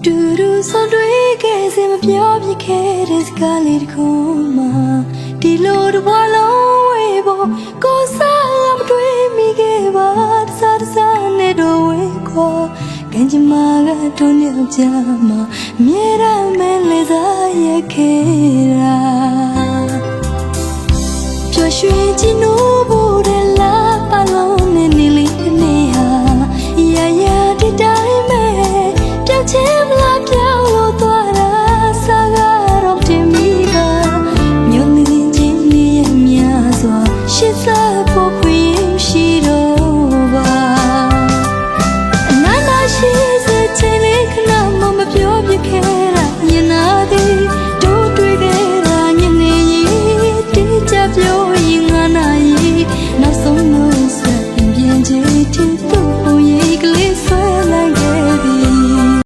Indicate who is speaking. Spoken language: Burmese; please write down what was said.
Speaker 1: တူတူဆောင်တွေ့ခဲ့စမပြောပြခဲ့တဲ့စကားလေးတစ်ခုမှဒီလိုတစ်ဘဝလုံးဝေးဖို့ကိုယ်စားမတွေ့မိခဲ့ပါတစားနဲ့တော့ဝေးခေါ်ကံကြမ္မာကတို့နှစ်ယောက်ကြားမှာအမြဲတမ်းမဲလေးစားရခဲ့တာပျော်ရွှင်ခြင်း